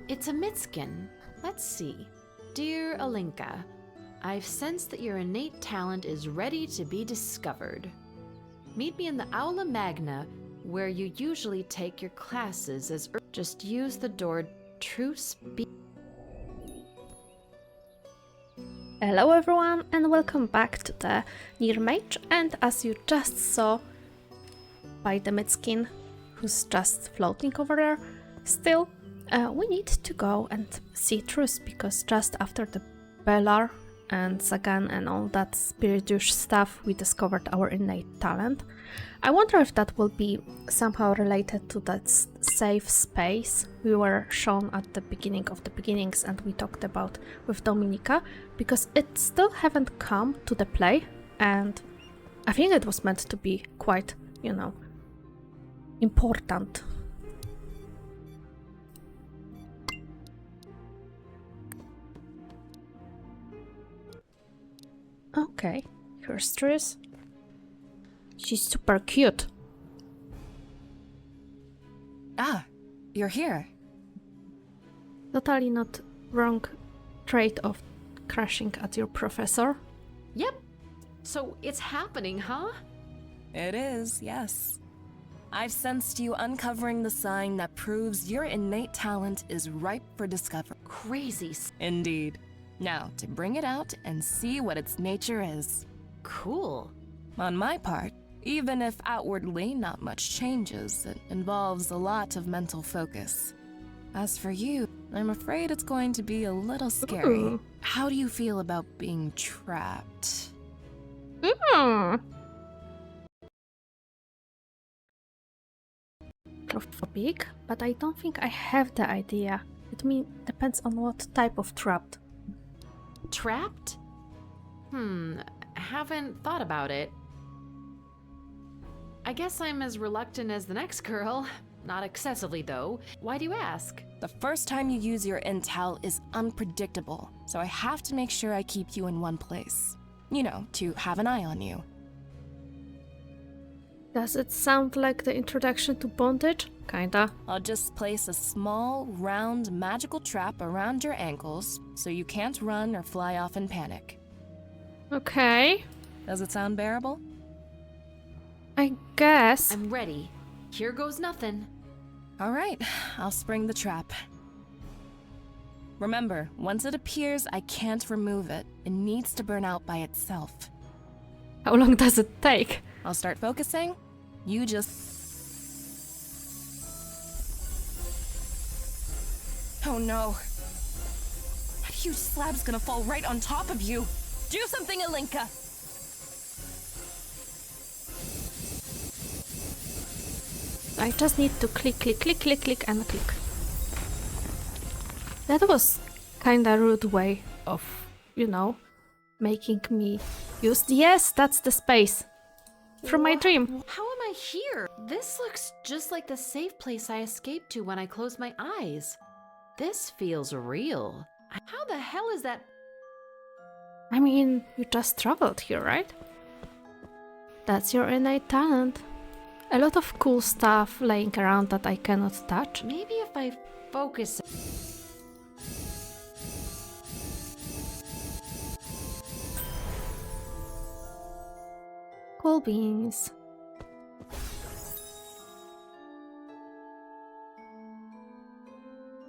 It's a Mitskin. Let's see. Dear Alinka, I've sensed that your innate talent is ready to be discovered. Meet me in the Aula Magna, where you usually take your classes as just use the door true speed. Hello everyone and welcome back to the Near-Mage, and as you just saw by the Mitskin who's just floating over there, still we need to go and see Truce, because just after the Belar and Sagan and all that spiritual stuff we discovered our innate talent. I wonder if that will be somehow related to that safe space we were shown at the beginning of the beginnings and we talked about with Dominika, because it still haven't come to the play, and I think it was meant to be quite, you know, important. Okay, here's Triss. She's super cute. Ah, you're here. Totally not wrong trait of crashing at your professor. Yep. So it's happening, huh? It is, yes. I've sensed you uncovering the sign that proves your innate talent is ripe for discovery. Crazy. Indeed. Now, to bring it out and see what its nature is. Cool. On my part, even if outwardly not much changes, it involves a lot of mental focus. As for you, I'm afraid it's going to be a little scary. Ooh. How do you feel about being trapped? Claustrophobic, but I don't think I have the idea. It depends on what type of trapped. Trapped? Haven't thought about it. I guess I'm as reluctant as the next girl. Not excessively, though. Why do you ask? The first time you use your intel is unpredictable, so I have to make sure I keep you in one place. You know, to have an eye on you. Does it sound like the introduction to bondage? Kinda. I'll just place a small, round, magical trap around your ankles so you can't run or fly off in panic. Okay. Does it sound bearable? I guess. I'm ready. Here goes nothing. All right, I'll spring the trap. Remember, once it appears, I can't remove it. It needs to burn out by itself. How long does it take? I'll start focusing. You just... Oh no. That huge slab's gonna fall right on top of you. Do something, Alinka! I just need to click, click, click, click, click, and click. That was kinda rude way of, you know, making me use... Yes, that's the space. From my dream. How am I here? This looks just like the safe place I escaped to when I closed my eyes. This feels real. How the hell is that? I mean, you just traveled here, right? That's your innate talent. A lot of cool stuff laying around that I cannot touch. Maybe if I focus... Cool beans.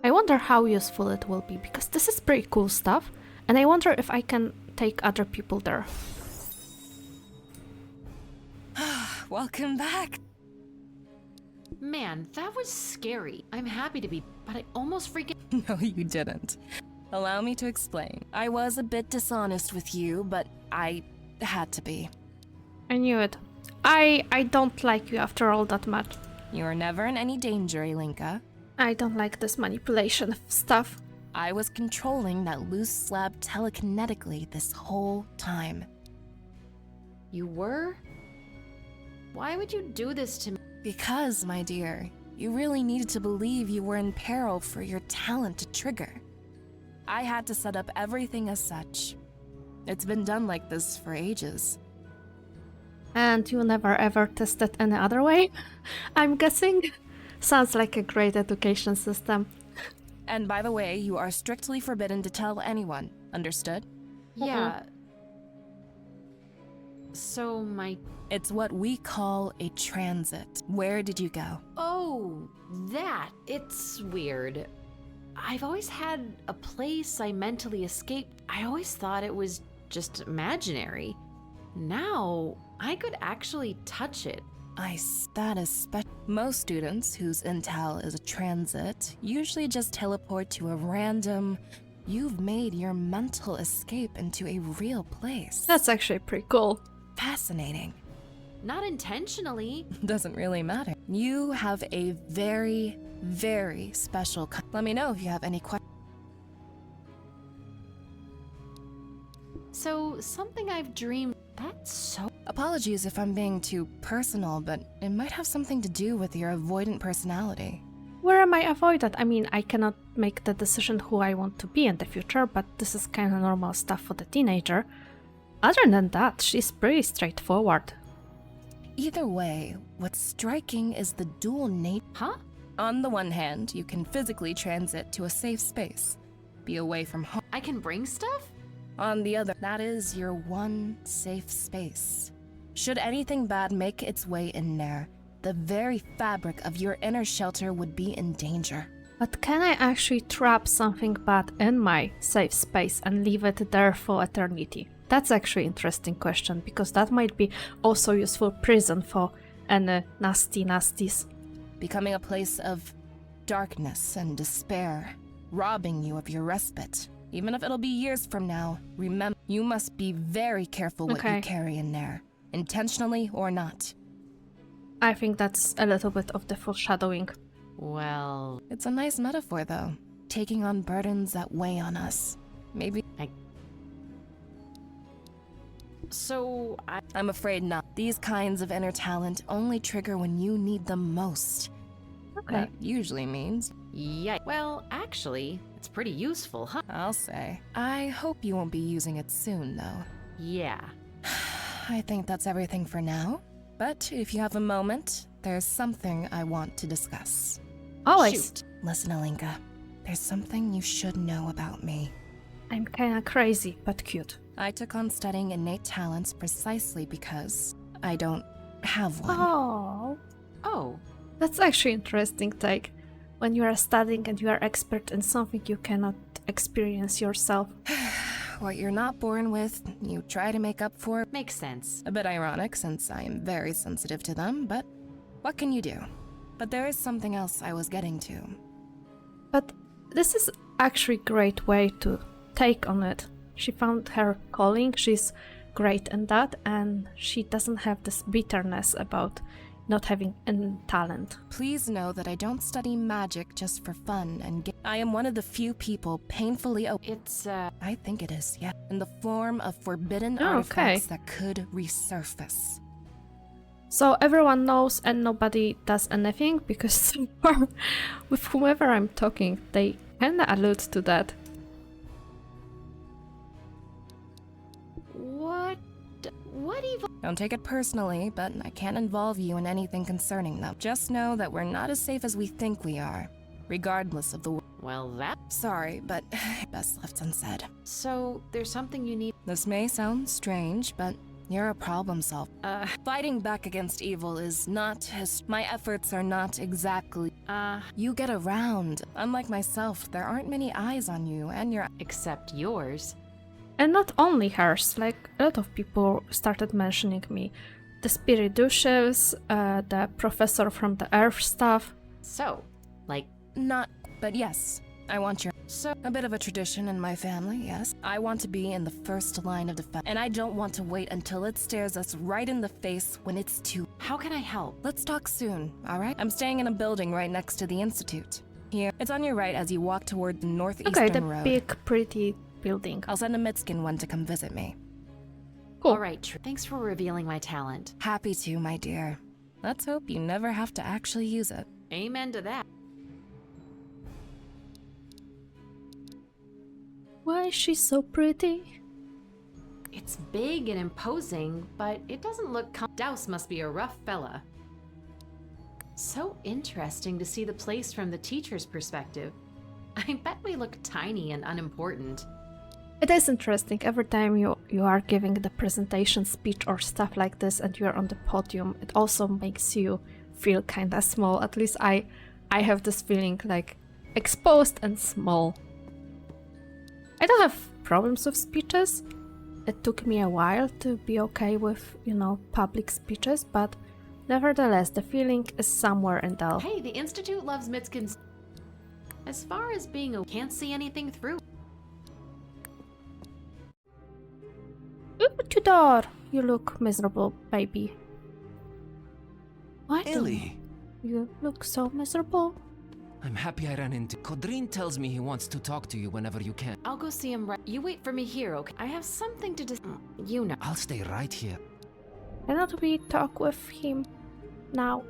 I wonder how useful it will be, because this is pretty cool stuff, and I wonder if I can take other people there. Welcome back. Man, that was scary. I'm happy to be, but I almost freaking... No, you didn't. Allow me to explain. I was a bit dishonest with you, but I had to be. I knew it. I don't like you after all that much. You are never in any danger, Alinka. I don't like this manipulation stuff. I was controlling that loose slab telekinetically this whole time. You were? Why would you do this to me? Because, my dear, you really needed to believe you were in peril for your talent to trigger. I had to set up everything as such. It's been done like this for ages. And you never ever tested any other way? I'm guessing? Sounds like a great education system. And by the way, you are strictly forbidden to tell anyone. Understood? Yeah. So my... It's what we call a transit. Where did you go? Oh, that. It's weird. I've always had a place I mentally escaped. I always thought it was just imaginary. Now, I could actually touch it. That is special. Most students whose intel is a transit usually just teleport to a random... You've made your mental escape into a real place. That's actually pretty cool. Fascinating. Not intentionally. Doesn't really matter. You have a very, very special... Let me know if you have any questions. So, something I've dreamed... That's so... Apologies if I'm being too personal, but it might have something to do with your avoidant personality. Where am I avoided? I mean, I cannot make the decision who I want to be in the future, but this is kind of normal stuff for the teenager. Other than that, she's pretty straightforward. Either way, what's striking is the dual nature. Huh? On the one hand, you can physically transit to a safe space, be away from home. I can bring stuff? On the other, that is your one safe space. Should anything bad make its way in there, the very fabric of your inner shelter would be in danger. But can I actually trap something bad in my safe space and leave it there for eternity? That's actually an interesting question, because that might be also useful prison for any nasties. Becoming a place of darkness and despair, robbing you of your respite. Even if it'll be years from now, remember, you must be very careful what you carry in there, intentionally or not. I think that's a little bit of the foreshadowing. Well... It's a nice metaphor, though. Taking on burdens that weigh on us. Maybe... So, I'm afraid not. These kinds of inner talent only trigger when you need them most. Okay. That usually means... Yeah. Well, actually, it's pretty useful, huh? I'll say. I hope you won't be using it soon, though. Yeah. I think that's everything for now. But if you have a moment, there's something I want to discuss. Always. Shoot. Listen, Alinka. There's something you should know about me. I'm kinda crazy, but cute. I took on studying innate talents precisely because I don't have one. Oh. Oh. That's actually interesting take. When you are studying and you are expert in something you cannot experience yourself. What you're not born with, you try to make up for. Makes sense. A bit ironic since I am very sensitive to them, but what can you do? But there is something else I was getting to. But this is actually a great way to take on it. She found her calling, she's great in that, and she doesn't have this bitterness about not having any talent. Please know that I don't study magic just for fun and I am one of the few people painfully It's, I think it is, yeah. In the form of forbidden artifacts that could resurface. So everyone knows and nobody does anything, because with whomever I'm talking, they kinda allude to that. What evil? Don't take it personally, but I can't involve you in anything concerning them. Just know that we're not as safe as we think we are, regardless of the... Well, that... Sorry, but best left unsaid. So, there's something you need... This may sound strange, but you're a problem solver. Fighting back against evil is not my efforts are not exactly... You get around. Unlike myself, there aren't many eyes on you, and you're... Except yours. And not only hers, like a lot of people started mentioning me. The Spiridushevs, the professor from the Earth stuff. So, like... Not, but yes, I want your... So... A bit of a tradition in my family, yes. I want to be in the first line of defense, and I don't want to wait until it stares us right in the face when it's too... How can I help? Let's talk soon, alright? I'm staying in a building right next to the Institute. Here, it's on your right as you walk toward the northeastern road. Okay, the big, pretty building. I'll send a Mitskin one to come visit me. Cool. Alright, thanks for revealing my talent. Happy to, my dear. Let's hope you never have to actually use it. Amen to that. Why is she so pretty? It's big and imposing, but it doesn't look Douse must be a rough fella. So interesting to see the place from the teacher's perspective. I bet we look tiny and unimportant. It is interesting. Every time you are giving the presentation speech or stuff like this and you're on the podium, it also makes you feel kind of small. At least I have this feeling like exposed and small. I don't have problems with speeches. It took me a while to be okay with, public speeches, but nevertheless, the feeling is somewhere in the... Hey, the Institute loves Mitskins. As far as being a can't see anything through. Ooh, Tudor! You look miserable, baby. Why do Ellie! you look so miserable? I'm happy I ran into... Kodrin tells me he wants to talk to you whenever you can. I'll go see him right. You wait for me here, okay? I have something to you know. I'll stay right here. Cannot we talk with him now?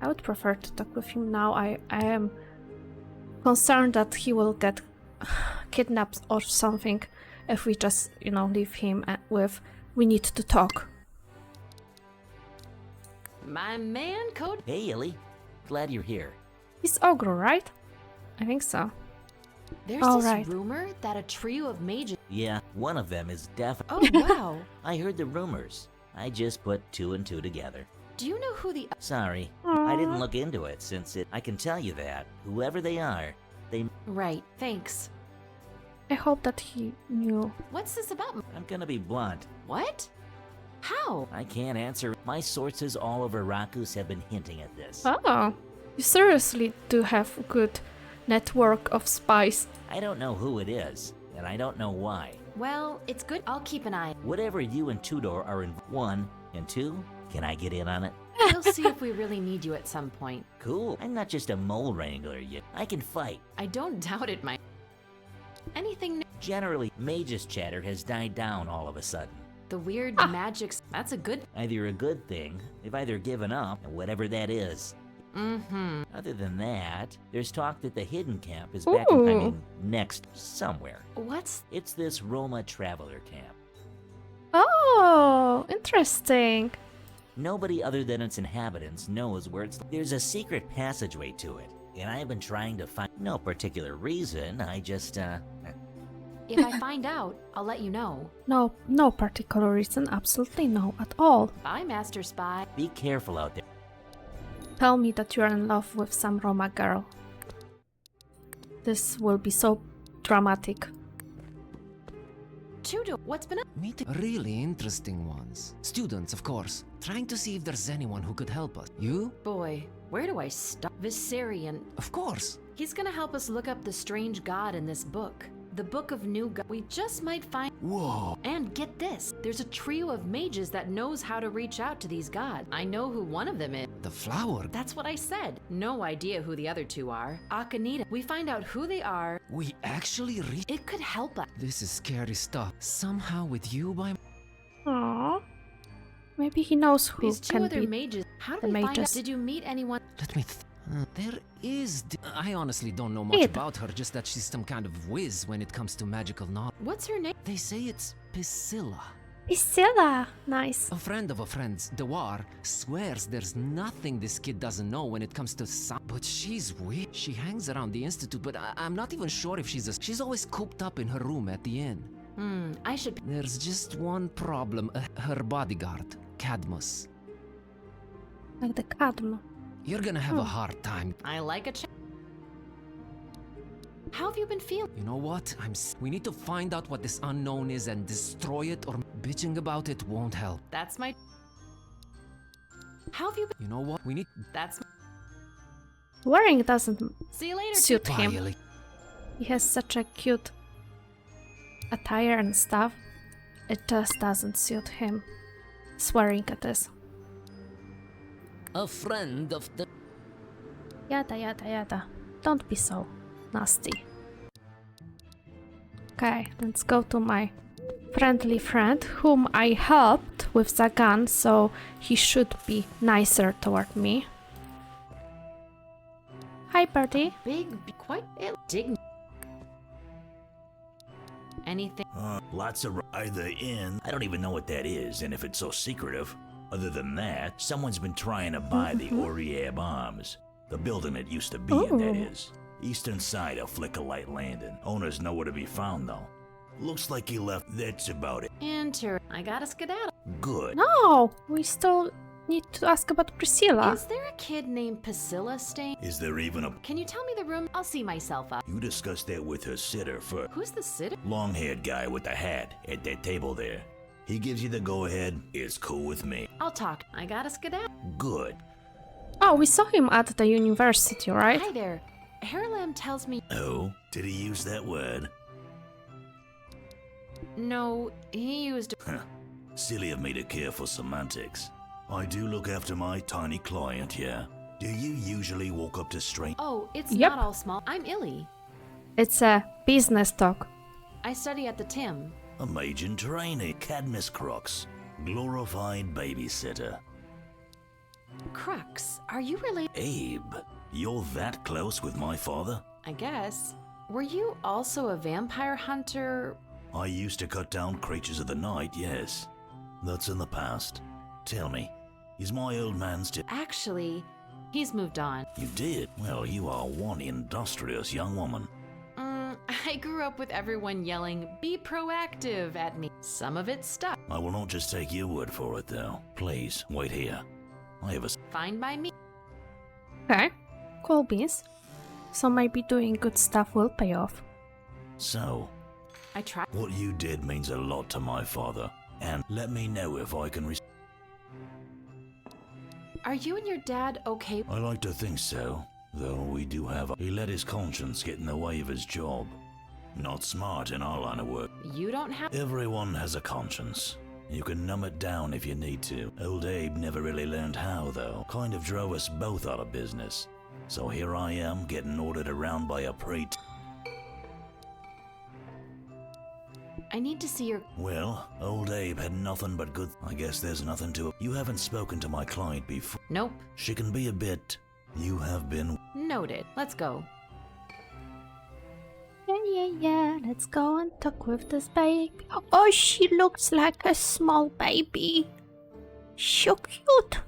I would prefer to talk with him now. I am concerned that he will get kidnapped or something if we just, leave him with, we need to talk. My man, Code. Hey, Ellie. Glad you're here. He's Ogre, right? I think so. There's All this right. rumor that a trio of mages. Yeah, one of them is definitely... Oh, wow. I heard the rumors. I just put 2 and 2 together. Do you know who the... Sorry, Aw. I didn't look into it since I can tell you that, whoever they are, they... Right, thanks. I hope that he knew. What's this about? I'm gonna be blunt. What? How? I can't answer. My sources all over Rakus have been hinting at this. Oh, you seriously do have a good network of spies. I don't know who it is, and I don't know why. Well, it's good. I'll keep an eye. Whatever you and Tudor are in 1 and 2, can I get in on it? We'll see if we really need you at some point. Cool. I'm not just a mole wrangler yet. I can fight. I don't doubt it, my... Anything new? Generally, mage's chatter has died down all of a sudden. The weird magic... That's a good... Either a good thing, they've either given up, whatever that is. Mm-hmm. Other than that, there's talk that the hidden camp is back in, next somewhere. What's... It's this Roma traveler camp. Oh, interesting. Nobody other than its inhabitants knows where it's... There's a secret passageway to it, and I've been trying to find... No particular reason, I just, If I find out, I'll let you know. No particular reason, absolutely no at all. Bye, Master Spy. Be careful out there. Tell me that you're in love with some Roma girl. This will be so dramatic. Tudor, what's been up? Meeting really interesting ones. Students, of course. Trying to see if there's anyone who could help us. You? Boy, where do I start? Viserion. Of course. He's gonna help us look up the strange god in this book. The Book of New God. We just might find... Whoa. And get this, there's a trio of mages that knows how to reach out to these gods. I know who one of them is. The flower. That's what I said. No idea who the other two are. Akanita. We find out who they are. We actually reached... It could help us. This is scary stuff. Somehow with you by... Aww. Maybe he knows who These two can other be. mages. How the do we find out? mages. Did you meet anyone? Let me there is... I honestly don't know much Id. about her, just that she's some kind of whiz when it comes to magical knowledge. What's her name? They say it's Priscilla. Priscilla! Nice. A friend of a friend's, Dewar, swears there's nothing this kid doesn't know when it comes to but she's weird. She hangs around the institute, but I'm not even sure if she's always cooped up in her room at the inn. I should... There's just one problem. Her bodyguard, Cadmus. Like the Cadmo. You're gonna have a hard time. I like a How have you been feeling? You know what? We need to find out what this unknown is and destroy it, or bitching about it won't help. That's my... How have you been? You know what? We need... That's... Wearing doesn't See you later. suit Bye, him. Ellie. He has such a cute attire and stuff. It just doesn't suit him. Swearing at this. A friend of the... Yada yada yada. Don't be so nasty. Okay, let's go to my friendly friend whom I helped with the gun, so he should be nicer toward me. Hi, birdie. Quite dignified. Anything? Lots of either in. I don't even know what that is, and if it's so secretive. Other than that, someone's been trying to buy the Aurier bombs. The building it used to be in, that Ooh. is. Eastern side of Flicker-Light Landing. Owner's nowhere to be found, though. Looks like he left. That's about it. Enter. I gotta skedaddle. Good. No, we still need to ask about Priscilla. Is there a kid named Priscilla staying? Is there even a... Can you tell me the room? I'll see myself up. You discussed that with her sitter first. Who's the sitter? Long-haired guy with the hat at that table there. He gives you the go-ahead. It's cool with me. I'll talk. I gotta skedaddle. Good. Oh, we saw him at the university, right? Hi there. Hairlam tells me. Oh, did he use that word? No, he used. Silly of me to care for semantics. I do look after my tiny client, yeah. Do you usually walk up to strangers? Oh, it's Yep. not all small. I'm Illy. It's a business talk. I study at the Tim. A mage in training, Cadmus Crux, glorified babysitter. Crux, are you related? Abe, you're that close with my father? I guess. Were you also a vampire hunter? I used to cut down creatures of the night, yes. That's in the past. Tell me, is my old man still... Actually, he's moved on. You did? Well, you are one industrious young woman. I grew up with everyone yelling, "Be proactive" at me. Some of it stuck. I will not just take your word for it, though. Please, wait here. I have a... Fine by me. Okay, cool beans. So maybe doing good stuff will pay off. So, I tried. what you did means a lot to my father. And let me know if I can... Are you and your dad okay? I like to think so, though we do have... He let his conscience get in the way of his job. Not smart in our line of work. You don't have. Everyone has a conscience. You can numb it down if you need to. Old Abe never really learned how, though. Kind of drove us both out of business. So here I am, getting ordered around by a prate. I need to see your. Well, old Abe had nothing but good... I guess there's nothing to it. You haven't spoken to my client before. Nope. She can be a bit... You have been... Noted. Let's go. Yeah, let's go and talk with this baby. Oh, she looks like a small baby. So cute.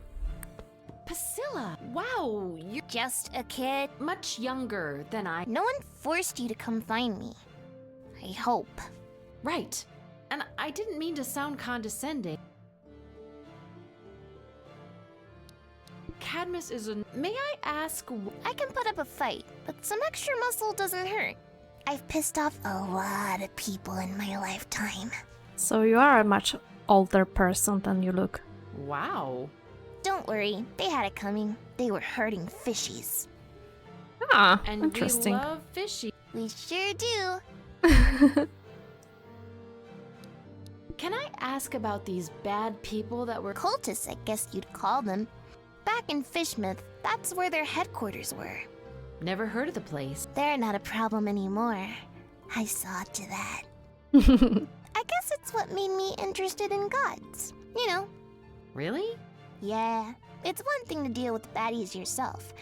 Priscilla! Wow, you're Just a kid. much younger than I. No one forced you to come find me. I hope. Right. And I didn't mean to sound condescending. Cadmus is a. May I ask? I can put up a fight, but some extra muscle doesn't hurt. I've pissed off a lot of people in my lifetime. So you are a much older person than you look. Wow. Don't worry, they had it coming. They were hurting fishies. Ah, And interesting. we love fishy. We sure do. Can I ask about these bad people that were. Cultists, I guess you'd call them. Back in Fishmouth, that's where their headquarters were. Never heard of the place. They're not a problem anymore. I saw to that. I guess it's what made me interested in gods. You know, Really? yeah, it's one thing to deal with baddies yourself,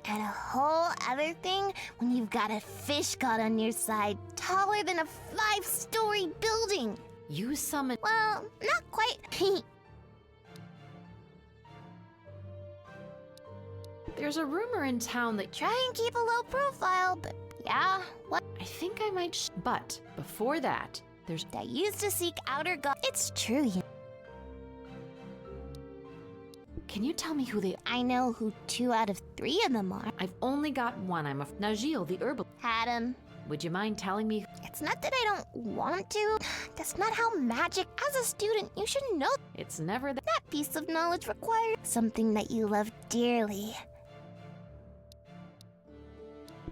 and a whole other thing when you've got a fish god on your side taller than a 5-story building. You summon. Well, not quite. There's a rumor in town that. Try and keep a low profile, but yeah, what? I think I might. But before that, there's. I used to seek outer god. It's true, you. Can you tell me who they? I know who 2 out of 3 of them are. I've only got one. I'm a. Najil, the herbal. Had 'em. Would you mind telling me? It's not that I don't want to. That's not how magic. As a student, you should know It's never that. that piece of knowledge requires something that you love dearly.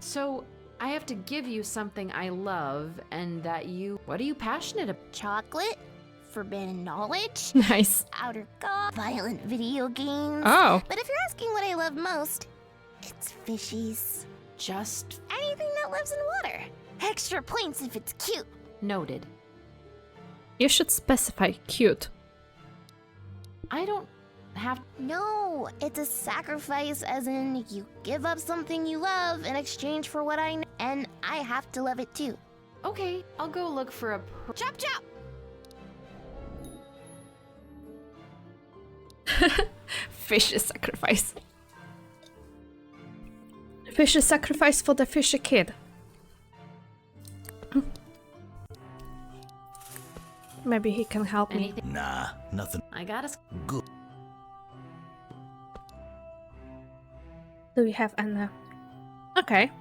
So I have to give you something I love, and that you. What are you passionate about? Chocolate, forbidden knowledge, Nice. outer god, violent video games. Oh, But if you're asking what I love most, it's fishies. Just Anything that lives in water. Extra points if it's cute. noted. you should specify cute. I don't have. No, it's a sacrifice, as in you give up something you love in exchange for what I know, and I have to love it too. Okay, I'll go look for a. Chop chop! Fish sacrifice. Fishy sacrifice for the fishy kid. Maybe he can help me. Anything? Nah, nothing I got us. good. Do we have any? Okay.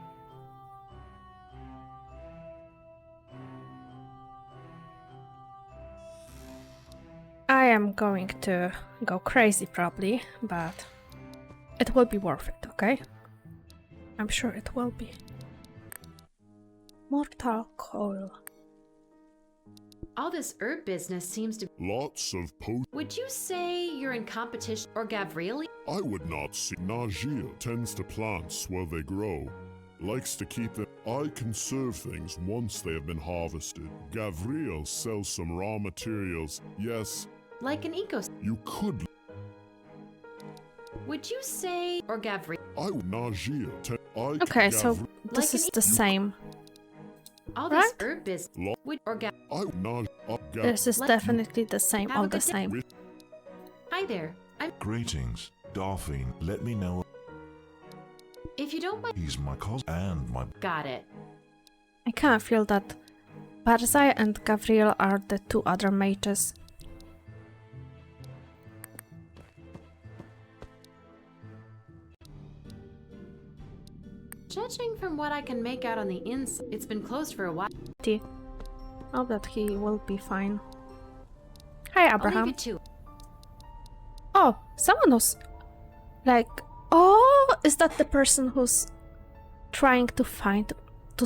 I am going to go crazy probably, but it will be worth it, okay? I'm sure it will be. Mortal Coil. All this herb business seems to. Lots of potions. Would you say you're in competition or Gavrili? I would not see. Najil tends to plants while they grow. Likes to keep them. I conserve things once they have been harvested. Gavriel sells some raw materials. Yes, Like an ecos. you could. Would you say or Gavri? I would Najil. Okay, so this Like is an the same. All Right? this herb business. Lo- Would or Gav? I would Naj. This is Let- definitely the same, Have all a the good day. same. Hi there. I'm. Greetings, Darphine. Let me know If you don't mind. he's my cousin and my Got it. I kind of feel that Barzai and Gavriel are the two other mages. Judging from what I can make out on the inside, it's been closed for a while. Hope that he will be fine. Hi, I'll Abraham. leave it to. Oh, someone was like, oh, is that the person who's trying to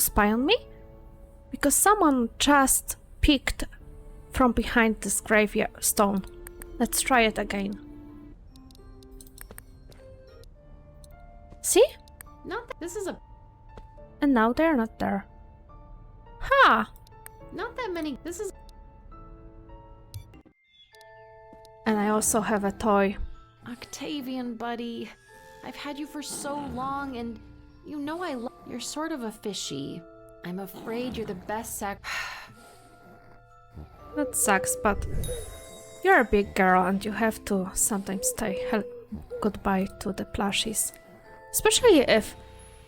spy on me? Because someone just peeked from behind this gravestone. Let's try it again. See? Not that this is a. And now they're not there. Ha! Not that many. This is. And I also have a toy. Octavian, buddy. I've had you for so long, and you know I love. You're sort of a fishy. I'm afraid you're the best That sucks, but you're a big girl and you have to sometimes say goodbye to the plushies. Especially if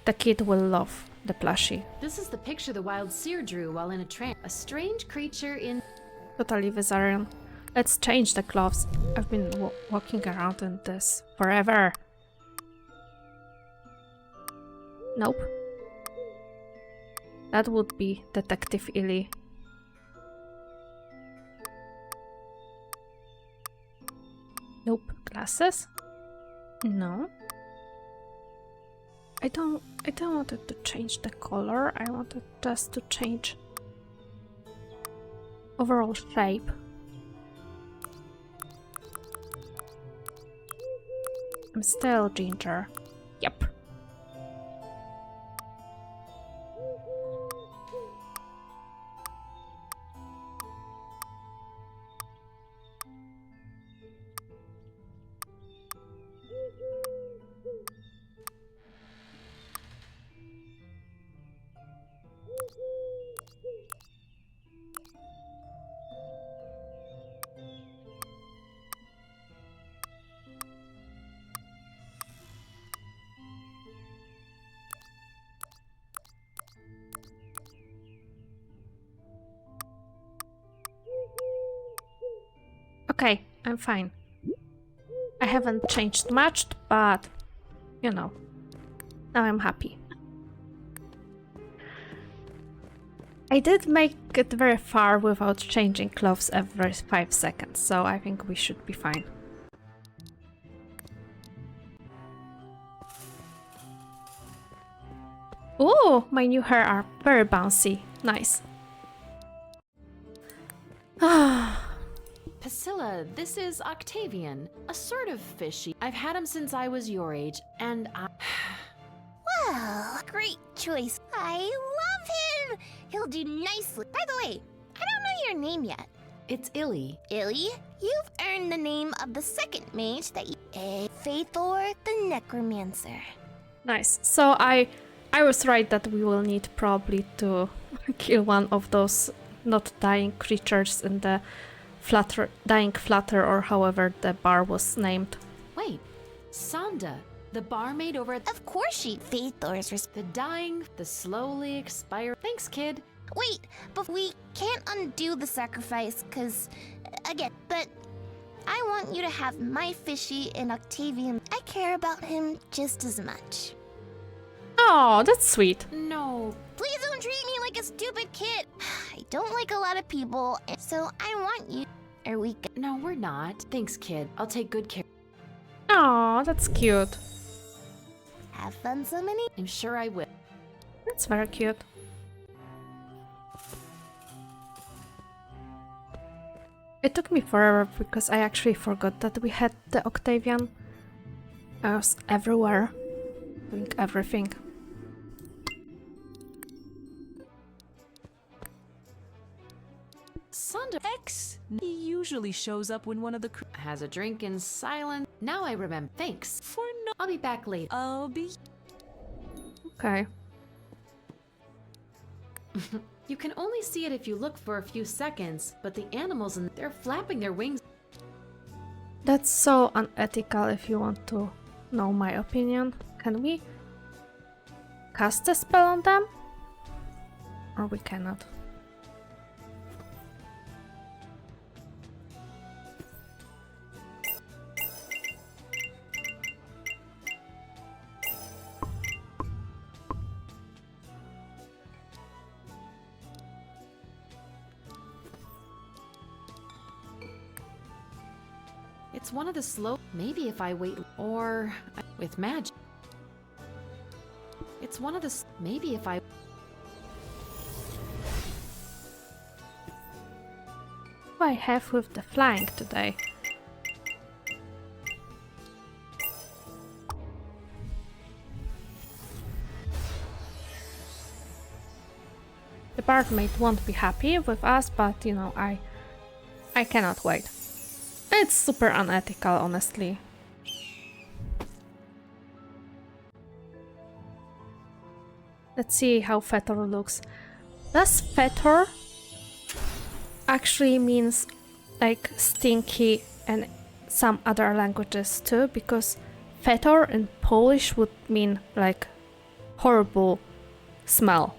the kid will love the plushie. This is the picture the wild seer drew while in a trance. A strange creature in. Totally Visarion. Let's change the clothes. I've been walking around in this forever. Nope. That would be Detective Illy. Nope. Glasses? No. I don't want it to change the color. I wanted just to change overall shape. I'm still ginger. Yep. Okay, I'm fine. I haven't changed much, but you know, now I'm happy. I did make it very far without changing clothes every 5 seconds, so I think we should be fine. Ooh, my new hair are very bouncy. Nice. Ah. Priscilla, this is Octavian, a sort of fishy. I've had him since I was your age, and I. Well, great choice. I love him. He'll do nicely. By the way, I don't know your name yet. It's Illy. Illy, you've earned the name of the second mage that you... Faithor the Necromancer. Nice. So I was right that we will need probably to kill one of those not dying creatures in the dying flutter, or however the bar was named. Wait, Sanda, The barmaid over at Of course she'd faith Thor's the dying, the slowly expire. Thanks, kid. Wait, but we can't undo the sacrifice, cause, again, but I want you to have my fishy and Octavian. I care about him just as much. Oh, that's sweet. No. Please don't treat me like a stupid kid. I don't like a lot of people, so I want you. Are we good? No, we're not. Thanks, kid. I'll take good care. Oh, that's cute. Have fun, so many? I'm sure I will. That's very cute. It took me forever because I actually forgot that we had the Octavian. I was everywhere, doing everything. Son of X. He usually shows up when one of the crew has a drink in silence. Now I remember. Thanks. for no. I'll be back later. I'll be. Okay. You can only see it if you look for a few seconds, but the animals and they're flapping their wings. That's so unethical if you want to know my opinion. Can we cast a spell on them? Or we cannot? It's one of the slow. Maybe if I wait, or with magic. It's one of the. Maybe if I. What I have with the flying today? The barmaid won't be happy with us, but you know, I cannot wait. It's super unethical, honestly. Let's see how fetor looks. Does fetor actually means like stinky and some other languages too? Because fetor in Polish would mean like horrible smell.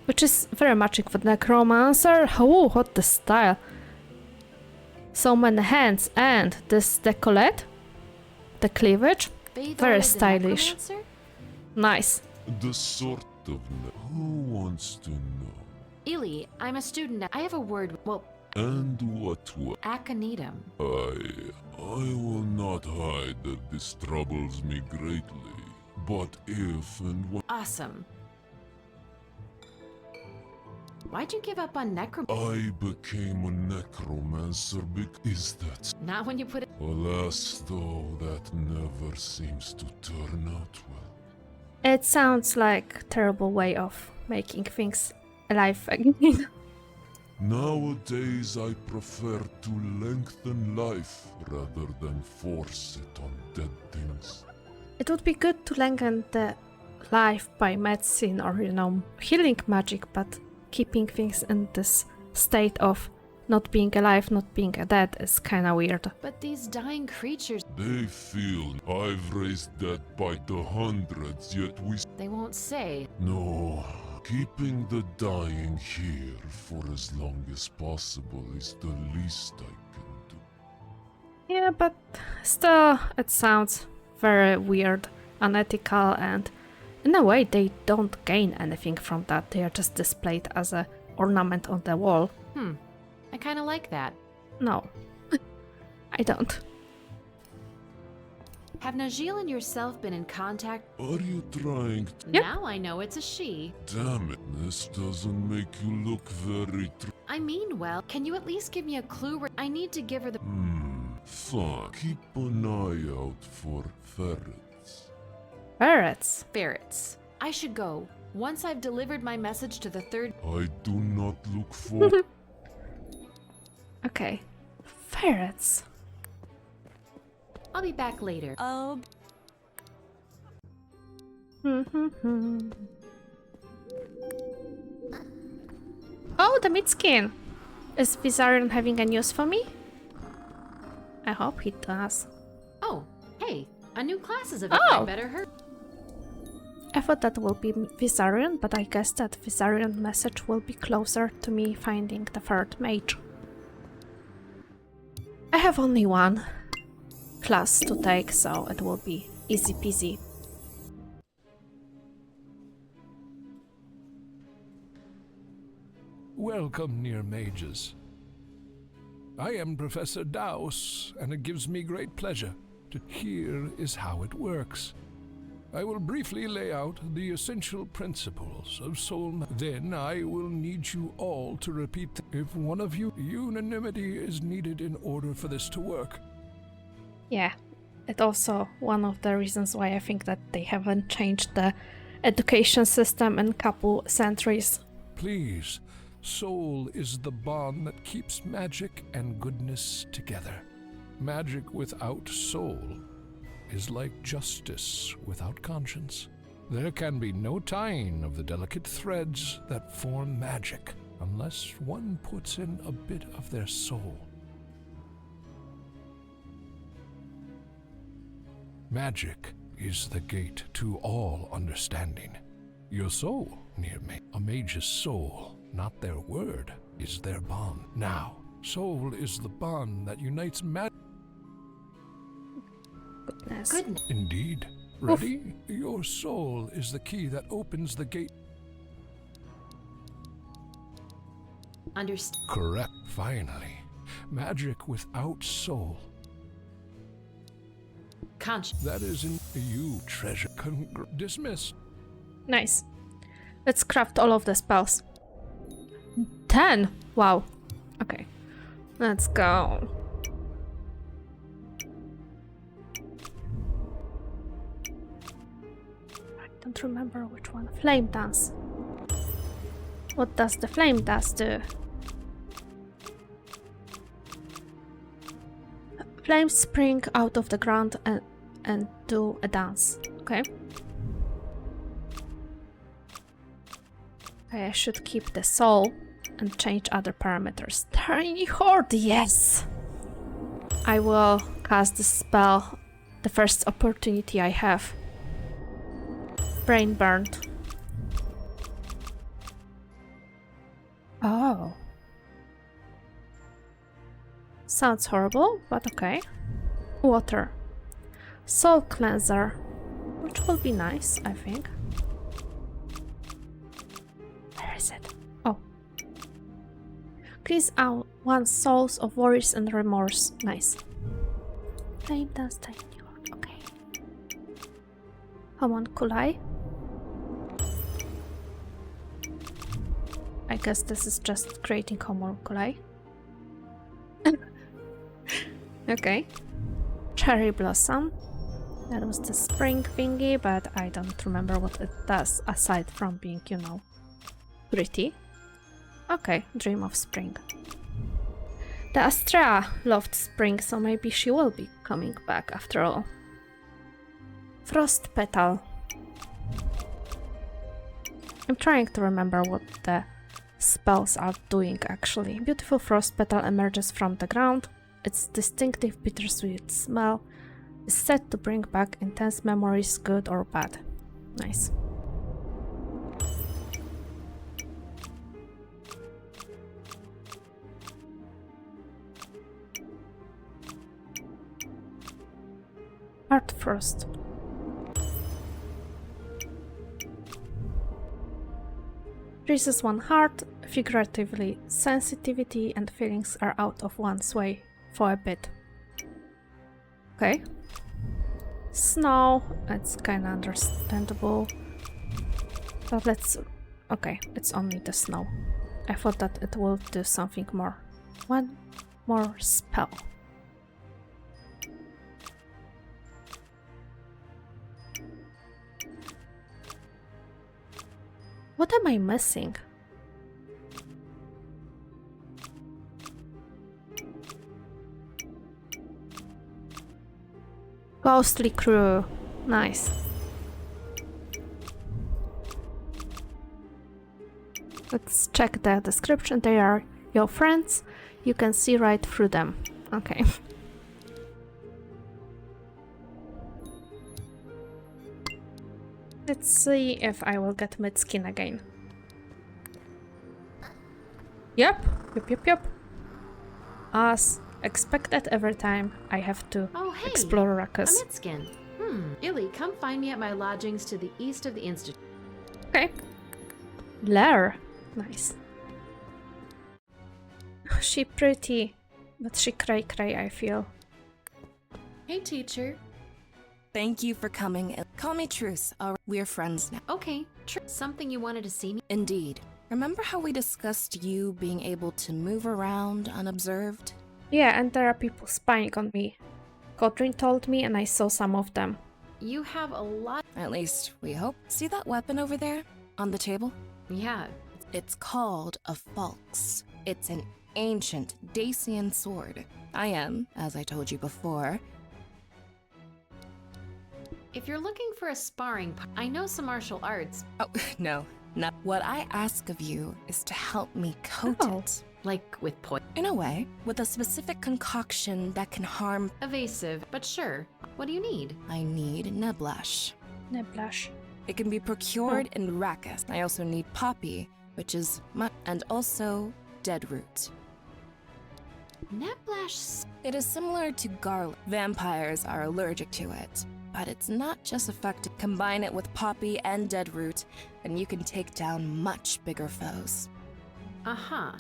Which is very magic for necromancer. Oh, what the style! So many hands and this decollete, the cleavage, Vador very is a stylish. necromancer? Nice. The sort of. Who wants to know? Illy, I'm a student. I have a word. Well, And what? aconitum. I will not hide that this troubles me greatly. But if and when Awesome. Why'd you give up on necrom? I became a necromancer, is that? Not when you put it. Alas, though, that never seems to turn out well. It sounds like a terrible way of making things alive again. Nowadays, I prefer to lengthen life rather than force it on dead things. It would be good to lengthen the life by medicine or, you know, healing magic, but keeping things in this state of not being alive, not being dead is kinda weird. But these dying creatures, They feel I've raised that by the hundreds, yet they won't say. No, keeping the dying here for as long as possible is the least I can do. Yeah, but still, it sounds very weird, unethical, and in a way they don't gain anything from that. They are just displayed as a ornament on the wall. I kind of like that. No, I don't. Have Najil and yourself been in contact? Are you trying to... Yep. Now I know it's a she. Damn it, this doesn't make you look very I mean, well, can you at least give me a clue where I need to give her the. Fine. Keep an eye out for ferrets. Ferrets. Ferrets. I should go. Once I've delivered my message to the third. I do not look for... Okay. Ferrets. I'll be back later. I'll. Oh, the Midskin! Is Vizarian having a news for me? I hope he does. Oh, hey, A new class is available. Oh! I better hurry. I thought that will be Visarion, but I guess that Visarion message will be closer to me finding the third mage. I have only one class to take, so it will be easy peasy. Welcome, Near-Mages. I am Professor Daus, and it gives me great pleasure to here is how it works. I will briefly lay out the essential principles of soul. Then I will need you all to repeat. If one of you, unanimity is needed in order for this to work. Yeah, it's also one of the reasons why I think that they haven't changed the education system in a couple centuries. Please, soul is the bond that keeps magic and goodness together. Magic without soul is like justice without conscience. There can be no tying of the delicate threads that form magic unless one puts in a bit of their soul. Magic is the gate to all understanding. Your soul, Near-Mage, a mage's soul, not their word, is their bond. Now, soul is the bond that unites magic. Goodness. Goodness. Indeed. Ready? Your soul is the key that opens the gate. Understand. Correct. Finally. Magic without soul. Conscious. That isn't you, treasure. Dismiss. Nice. Let's craft all of the spells. 10! Wow. Okay. Let's go. I don't remember which one. Flame dance. What does the flame dance do? Flames spring out of the ground and do a dance. Okay. Okay, I should keep the soul and change other parameters. Tiny Horde, yes! I will cast the spell the first opportunity I have. Brain burned. Oh. Sounds horrible, but okay. Water. Soul cleanser, which will be nice, I think. Where is it? Oh. Cleans out one's souls of worries and remorse. Nice. Flame dance, tiny horde. Okay. Homunculi. I guess this is just creating homunculi. Okay. Cherry blossom. That was the spring thingy, but I don't remember what it does aside from being, you know, pretty. Okay, dream of spring. The Astrea loved spring, so maybe she will be coming back after all. Frost petal. I'm trying to remember what the spells are doing actually. Beautiful frost petal emerges from the ground. Its distinctive bittersweet smell is said to bring back intense memories, good or bad. Nice. Heart frost. Raises one heart, figuratively sensitivity and feelings are out of one's way for a bit. Okay. Snow, it's kinda understandable. But let's... okay, it's only the snow. I thought that it will do something more. One more spell. What am I missing? Ghostly crew. Nice. Let's check the description. They are your friends. You can see right through them. Okay. Let's see if I will get mid-skin again. Yep. As expected, every time I have to Oh, hey! explore A Ruckus. Mitskin. Illy, come find me at my lodgings to the east of the institute. Okay. Lair. Nice. She pretty, but she cray, I feel. Hey, teacher. Thank you for coming. Call me Truce. We're friends now. Okay, something you wanted to see me? Indeed. Remember how we discussed you being able to move around unobserved? Yeah, and there are people spying on me. Godrin told me and I saw some of them. You have a lot. At least, we hope. See that weapon over there? On the table? Yeah. It's called a falx. It's an ancient Dacian sword. I am, as I told you before. If you're looking for a sparring, I know some martial arts. Oh, no. Not. What I ask of you is to help me coat it. Like with poison. In a way, with a specific concoction that can harm. Evasive, but sure. What do you need? I need Neblash. Neblash. It can be procured in Rakkus. I also need Poppy, which is and also Deadroot. Neblash. It is similar to garlic. Vampires are allergic to it, but it's not just effective. Combine it with Poppy and Deadroot, and you can take down much bigger foes. Uh-huh.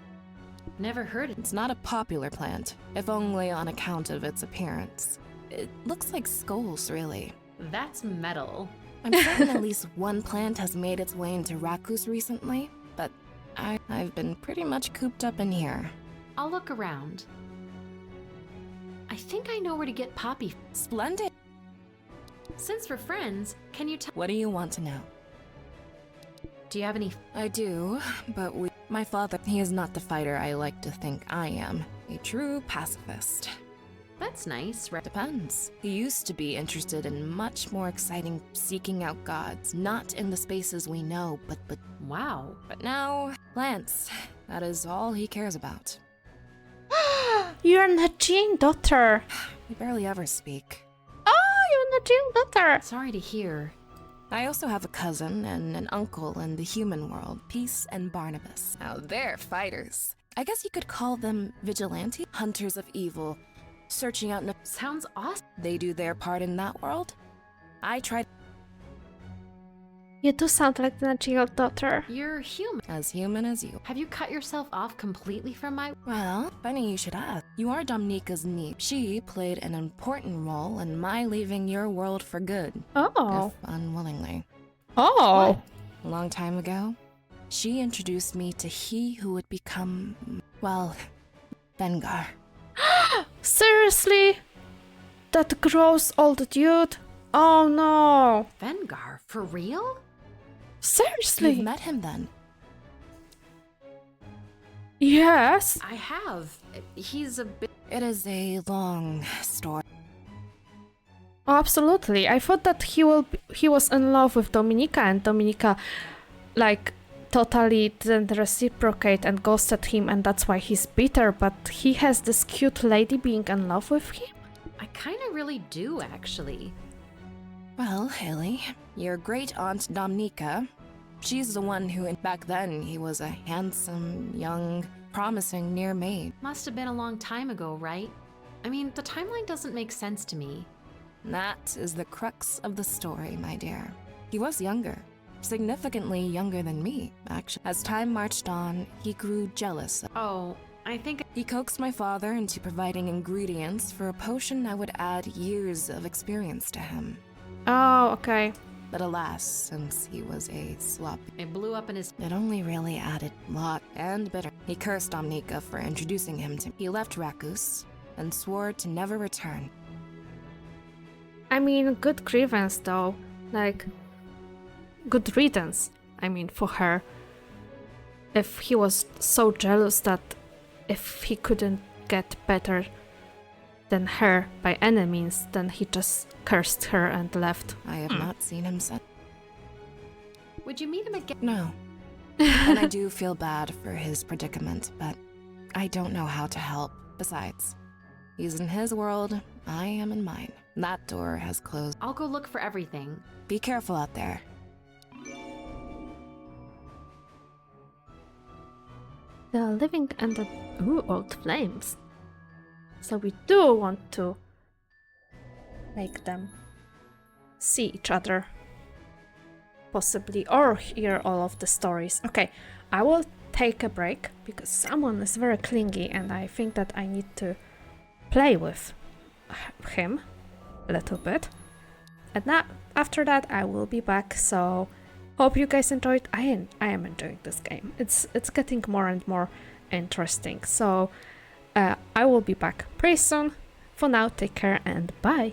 Never heard it. It's not a popular plant, if only on account of its appearance. It looks like skulls, really. That's metal. I'm certain at least one plant has made its way into Rakkus recently, but I've been pretty much cooped up in here. I'll look around. I think I know where to get Poppy. Splendid! Since we're friends, can you tell— What do you want to know? Do you have any— I do, but my father, he is not the fighter I like to think I am. A true pacifist. That's nice, right? Depends. He used to be interested in much more exciting seeking out gods, not in the spaces we know, but Wow. But now, plants. That is all he cares about. You're Najin daughter. We barely ever speak. Oh, you're Najin daughter. Sorry to hear. I also have a cousin and an uncle in the human world, Peace and Barnabas. Now they're fighters. I guess you could call them vigilante, hunters of evil, searching out. Sounds awesome. They do their part in that world. I tried. You do sound like the Najin daughter. You're human. As human as you. Have you cut yourself off completely from my— Well, funny you should ask. You are Domnika's niece. She played an important role in my leaving your world for good. Oh. If unwillingly. Oh. A long time ago, she introduced me to he who would become, well, Vengar. Seriously? That gross old dude? Oh no. Vengar? For real? Seriously? You've met him then? Yes. I have. He's a bit— It is a long story. Oh, absolutely. I thought that he was in love with Dominika and Dominika like totally didn't reciprocate and ghosted him and that's why he's bitter, but he has this cute lady being in love with him? I kinda really do, actually. Well, Haley, your great-aunt Domnika, she's the one who, back then, he was a handsome, young, promising Near-Mage. Must have been a long time ago, right? I mean, the timeline doesn't make sense to me. That is the crux of the story, my dear. He was younger. Significantly younger than me, actually. As time marched on, he grew jealous. Oh, I think— He coaxed my father into providing ingredients for a potion that would add years of experience to him. Oh, okay. But alas, since he was a sloppy, it blew up in his— it only really added lot and bitter. He cursed Domnika for introducing him to me. He left Rakkus and swore to never return. I mean, good grievance though. Like, good riddance, I mean, for her. If he was so jealous that if he couldn't get better than her by any means, then he just cursed her and left. I have not seen him since. Would you meet him again? No. And I do feel bad for his predicament, but I don't know how to help. Besides, he's in his world, I am in mine. That door has closed. I'll go look for everything. Be careful out there. They are living under old flames. So we do want to make them see each other. Possibly, or hear all of the stories. Okay, I will take a break because someone is very clingy and I think that I need to play with him a little bit. And now, after that, I will be back. So, hope you guys enjoyed. I am enjoying this game. It's getting more and more interesting. So, I will be back pretty soon. For now, take care and bye.